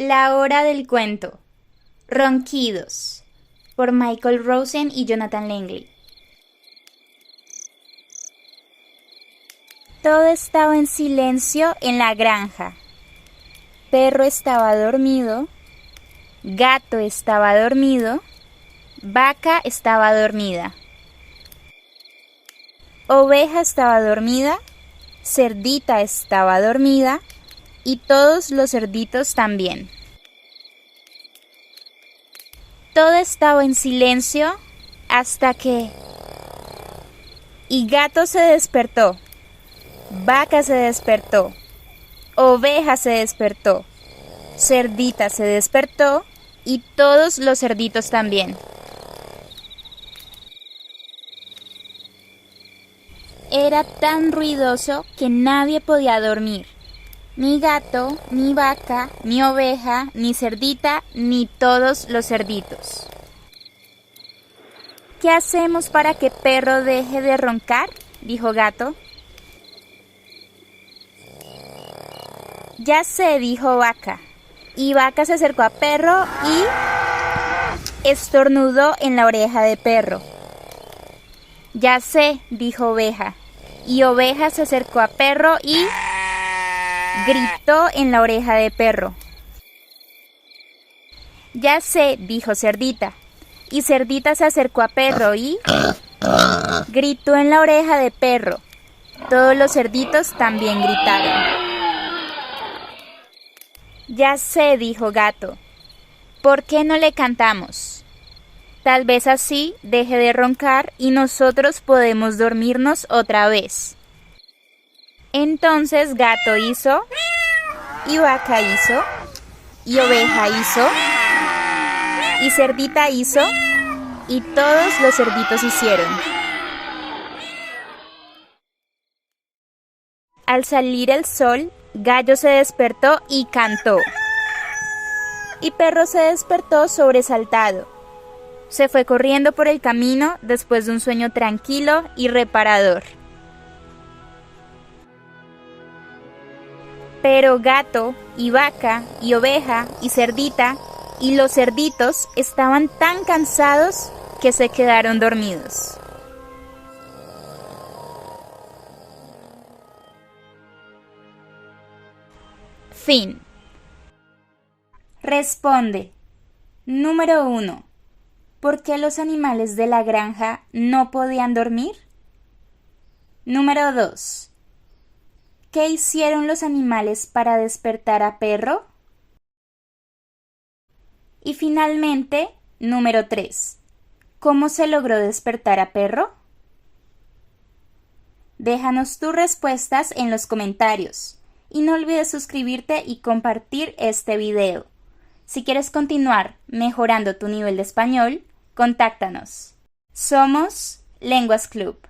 La hora del cuento. Ronquidos. Por Michael Rosen y Jonathan Langley. Todo estaba en silencio en la granja. Perro estaba dormido, gato estaba dormido, vaca estaba dormida, oveja estaba dormida, cerdita estaba dormida y todos los cerditos también. Todo estaba en silencio hasta que... Y gato se despertó, vaca se despertó, oveja se despertó, cerdita se despertó y todos los cerditos también. Era tan ruidoso que nadie podía dormir. Ni gato, ni vaca, ni oveja, ni cerdita, ni todos los cerditos. ¿Qué hacemos para que perro deje de roncar?, dijo gato. Ya sé, dijo vaca. Y vaca se acercó a perro y estornudó en la oreja de perro. Ya sé, dijo oveja. Y oveja se acercó a perro y gritó en la oreja de perro. Ya sé, dijo cerdita. Y cerdita se acercó a perro y gritó en la oreja de perro. Todos los cerditos también gritaron. Ya sé, dijo gato. ¿Por qué no le cantamos? Tal vez así deje de roncar y nosotros podemos dormirnos otra vez. Entonces gato hizo, y vaca hizo, y oveja hizo, y cerdita hizo, y todos los cerditos hicieron. Al salir el sol, gallo se despertó y cantó. Y perro se despertó sobresaltado. Se fue corriendo por el camino después de un sueño tranquilo y reparador. Pero gato, y vaca, y oveja, y cerdita, y los cerditos estaban tan cansados que se quedaron dormidos. Fin. Responde. Número 1. ¿Por qué los animales de la granja no podían dormir? Número 2. ¿Qué hicieron los animales para despertar a perro? Y finalmente, número 3. ¿Cómo se logró despertar a perro? Déjanos tus respuestas en los comentarios. Y no olvides suscribirte y compartir este video. Si quieres continuar mejorando tu nivel de español, contáctanos. Somos Lenguas Club.